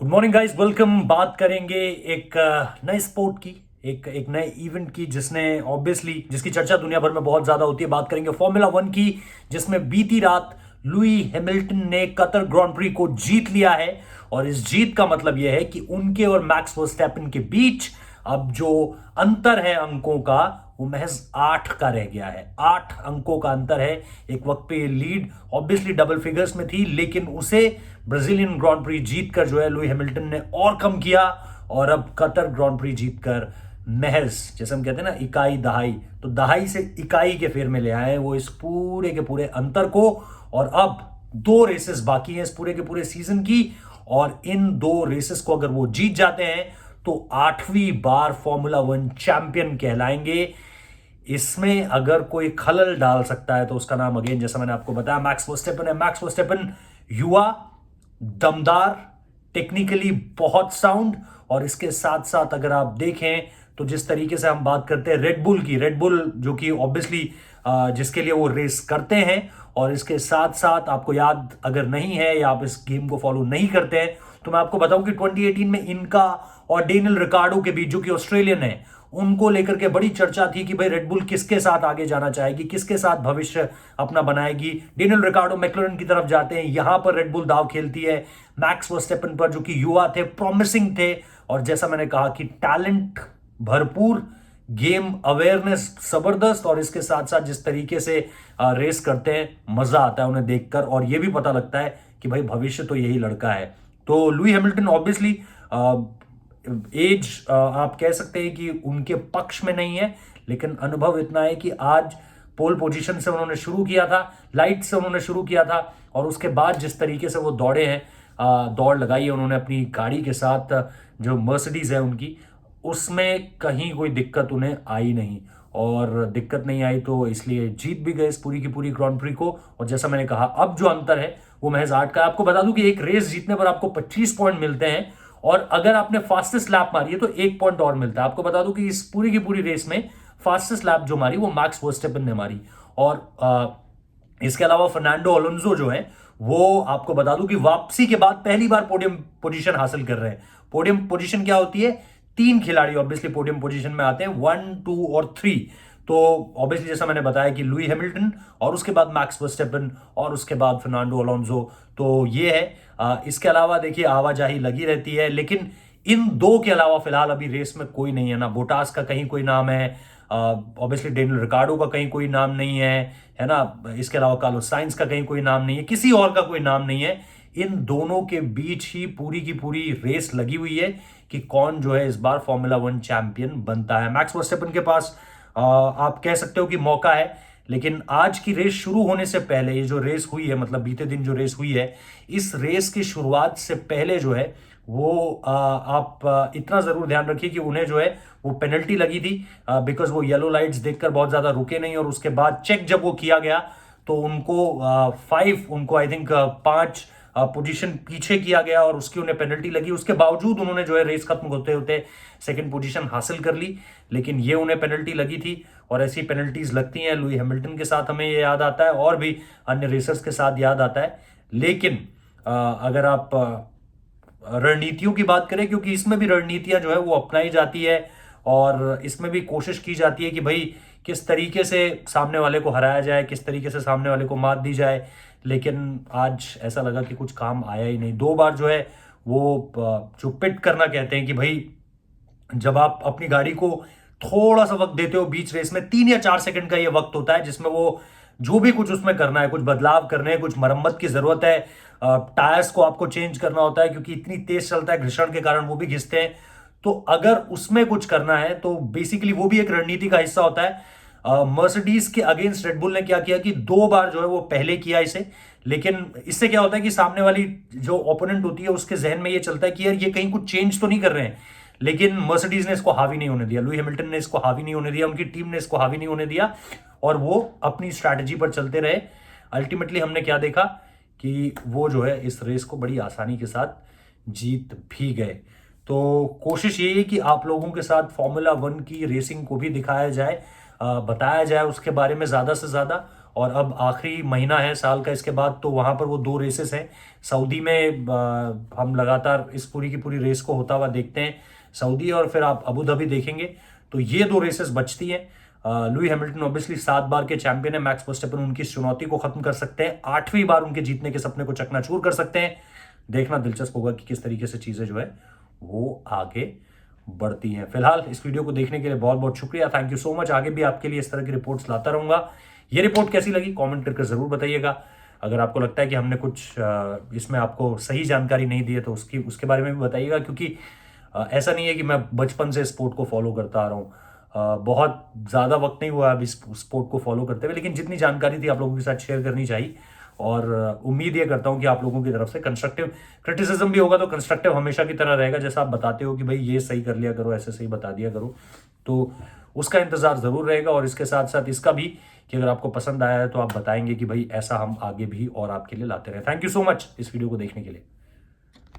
Good morning guys, welcome. बात करेंगे एक नए स्पोर्ट की, एक नए इवेंट की जिसकी चर्चा दुनिया भर में बहुत ज्यादा होती है। बात करेंगे फॉर्मूला वन की, जिसमें बीती रात लुई हैमिल्टन ने कतर ग्रांड प्री को जीत लिया है। और इस जीत का मतलब यह है कि उनके और मैक्स वर्स्टैपेन के बीच अब जो अंतर है अंकों का, वो महज 8 का रह गया है। 8 अंकों का अंतर है। एक वक्त पे लीड ऑब्वियसली डबल फिगर्स में थी, लेकिन उसे ब्राजीलियन ग्रांड प्री जीतकर जो है लुई हैमिल्टन ने और कम किया। और अब कतर ग्रांड प्री जीतकर महज, जैसे हम कहते हैं ना, इकाई दहाई, तो दहाई से इकाई के फेर में ले आए हैं वो इस पूरे के पूरे अंतर को। और अब 2 रेसेस बाकी हैं इस पूरे के पूरे सीजन की, और इन 2 रेसेस को अगर वो जीत जाते हैं तो 8वीं बार फॉर्मूला वन चैंपियन कहलाएंगे। इसमें अगर कोई खलल डाल सकता है तो उसका नाम, अगेन जैसा मैंने आपको बताया, मैक्स वर्स्टैपेन है। मैक्स वर्स्टैपेन युवा, दमदार, टेक्निकली बहुत साउंड, और इसके साथ साथ अगर आप देखें तो जिस तरीके से हम बात करते हैं रेड बुल जो कि ऑब्वियसली जिसके लिए वो रेस करते हैं, और इसके साथ साथ आपको याद अगर नहीं है या आप इस गेम को फॉलो नहीं करते हैं तो मैं आपको बताऊं कि 2018 में इनका और डेनियल रिकार्डो के बीच, जो कि ऑस्ट्रेलियन है, उनको लेकर के बड़ी चर्चा थी कि भाई रेडबुल किसके साथ आगे जाना चाहेगी, किसके साथ भविष्य अपना बनाएगी। डेनियल रिकार्डो मैक्लरेन की तरफ जाते हैं, यहां पर रेडबुल दाव खेलती है मैक्स वर्स्टैपेन पर, जो कि युवा थे, प्रॉमिसिंग थे, और जैसा मैंने कहा कि टैलेंट भरपूर, गेम अवेयरनेस जबरदस्त, और इसके साथ साथ जिस तरीके से रेस करते हैं, मजा आता है उन्हें देखकर, और यह भी पता लगता है कि भाई भविष्य तो यही लड़का है। तो लुई हैमिल्टन ऑब्वियसली एज आप कह सकते हैं कि उनके पक्ष में नहीं है, लेकिन अनुभव इतना है कि आज पोल पोजीशन से उन्होंने शुरू किया था, लाइट से उन्होंने शुरू किया था, और उसके बाद जिस तरीके से वो दौड़े हैं, दौड़ लगाई है उन्होंने अपनी गाड़ी के साथ, जो मर्सिडीज है उनकी, उसमें कहीं कोई दिक्कत उन्हें आई नहीं। और दिक्कत नहीं आई तो इसलिए जीत भी गए इस पूरी की पूरी ग्रांड प्री को। और जैसा मैंने कहा, अब जो अंतर है वो महज 8 का है। आपको बता दूं कि एक रेस जीतने पर आपको 25 पॉइंट मिलते हैं, और अगर आपने फास्टेस्ट लैप मारी है तो 1 पॉइंट और मिलता है। आपको बता दूं कि इस पूरी की पूरी रेस में फास्टेस्ट लैप जो मारी वो मैक्स वर्स्टैपेन ने मारी। और इसके अलावा फर्नांडो अलोंसो जो है, वो आपको बता दूं कि वापसी के बाद पहली बार पोडियम पोजीशन हासिल कर रहे हैं। पोडियम पोजीशन क्या होती है? 3 खिलाड़ी ऑब्वियसली पोडियम पोजीशन में आते हैं, 1, 2 और 3। तो ऑब्वियसली जैसा मैंने बताया कि लुई हैमिल्टन, और उसके बाद मैक्स वर्स्टैपेन, और उसके बाद फर्नांडो अलोंसो। तो ये है। इसके अलावा देखिए आवाजाही लगी रहती है, लेकिन इन 2 के अलावा फिलहाल अभी रेस में कोई नहीं है ना। बोटास का कहीं कोई नाम है, ऑब्वियसली डेनियल रिकार्डो का कहीं कोई नाम नहीं है ना। इसके अलावा कार्लोस साइंस का कहीं कोई नाम नहीं है, किसी और का कोई नाम नहीं है। इन दोनों के बीच ही पूरी की पूरी रेस लगी हुई है कि कौन जो है इस बार फॉर्मूला वन चैंपियन बनता है। मैक्स वर्स्टैपेन के पास आप कह सकते हो कि मौका है, लेकिन आज की रेस शुरू होने से पहले, ये जो रेस हुई है, मतलब बीते दिन जो रेस हुई है, इस रेस की शुरुआत से पहले जो है वो आप इतना जरूर ध्यान रखिए कि उन्हें जो है वो पेनल्टी लगी थी, बिकॉज वो येलो लाइट्स देखकर बहुत ज्यादा रुके नहीं, और उसके बाद चेक जब वो किया गया तो उनको 5, उनको आई थिंक 5 पोजीशन पीछे किया गया, और उसकी उन्हें पेनल्टी लगी। उसके बावजूद उन्होंने जो है रेस खत्म होते होते सेकंड पोजीशन हासिल कर ली, लेकिन ये उन्हें पेनल्टी लगी थी। और ऐसी पेनल्टीज लगती हैं लुई हैमिल्टन के साथ, हमें ये याद आता है, और भी अन्य रेसर्स के साथ याद आता है। लेकिन अगर आप रणनीतियों की बात करें, क्योंकि इसमें भी रणनीतियां जो है वो अपनाई जाती है, और इसमें भी कोशिश की जाती है कि भाई किस तरीके से सामने वाले को हराया जाए, किस तरीके से सामने वाले को मात दी जाए। लेकिन आज ऐसा लगा कि कुछ काम आया ही नहीं। 2 बार जो है वो जो पिट करना कहते हैं कि भाई जब आप अपनी गाड़ी को थोड़ा सा वक्त देते हो बीच रेस में, 3 या 4 सेकंड का ये वक्त होता है जिसमें वो जो भी कुछ उसमें करना है, कुछ बदलाव करने हैं, कुछ मरम्मत की जरूरत है, टायर्स को आपको चेंज करना होता है क्योंकि इतनी तेज चलता है, घर्षण के कारण वो भी घिसते हैं। तो अगर उसमें कुछ करना है तो बेसिकली वो भी एक रणनीति का हिस्सा होता है। मर्सिडीज के अगेंस्ट रेडबुल ने क्या किया कि 2 बार जो है वो पहले किया इसे, लेकिन इससे क्या होता है कि सामने वाली जो ओपोनेंट होती है उसके जहन में ये चलता है कि यार ये कहीं कुछ चेंज तो नहीं कर रहे हैं। लेकिन मर्सिडीज ने इसको हावी नहीं होने दिया, लुई हैमिल्टन ने इसको हावी नहीं होने दिया, उनकी टीम ने इसको हावी नहीं होने दिया, और वो अपनी स्ट्रैटेजी पर चलते रहे। अल्टीमेटली हमने क्या देखा कि वो जो है इस रेस को बड़ी आसानी के साथ जीत भी गए। तो कोशिश ये है कि आप लोगों के साथ फॉर्मूला वन की रेसिंग को भी दिखाया जाए, बताया जाए उसके बारे में ज्यादा से ज्यादा, और अब आखिरी महीना है साल का इसके बाद, तो वहां पर वो 2 रेसेस हैं सऊदी में। हम लगातार इस पूरी की पूरी रेस को होता हुआ देखते हैं, सऊदी और फिर आप अबू धाबी देखेंगे, तो ये 2 रेसेस बचती हैं। लुई हैमिल्टन ऑब्वियसली 7 बार के चैंपियन है, मैक्स वर्स्टेपन उनकी इस चुनौती को खत्म कर सकते हैं, 8वीं बार उनके जीतने के सपने को चकनाचूर कर सकते हैं। देखना दिलचस्प होगा कि किस तरीके से चीजें जो है वो आगे बढ़ती हैं। फिलहाल इस वीडियो को देखने के लिए बहुत बहुत शुक्रिया, थैंक यू सो मच। आगे भी आपके लिए इस तरह की रिपोर्ट्स लाता रहूंगा। ये रिपोर्ट कैसी लगी कमेंट करके जरूर बताइएगा। अगर आपको लगता है कि हमने कुछ इसमें आपको सही जानकारी नहीं दी है तो उसके बारे में भी बताइएगा, क्योंकि ऐसा नहीं है कि मैं बचपन से स्पोर्ट को फॉलो करता आ रहा हूँ। बहुत ज़्यादा वक्त नहीं हुआ अभी स्पोर्ट को फॉलो करते हुए, लेकिन जितनी जानकारी थी आप लोगों के साथ शेयर करनी चाहिए। और उम्मीद ये करता हूँ कि आप लोगों की तरफ से कंस्ट्रक्टिव क्रिटिसिज्म भी होगा, तो कंस्ट्रक्टिव हमेशा की तरह रहेगा। जैसा आप बताते हो कि भाई ये सही कर लिया करो, ऐसे सही बता दिया करो, तो उसका इंतजार ज़रूर रहेगा। और इसके साथ साथ इसका भी कि अगर आपको पसंद आया है तो आप बताएंगे कि भाई ऐसा हम आगे भी और आपके लिए लाते रहे। थैंक यू सो मच इस वीडियो को देखने के लिए।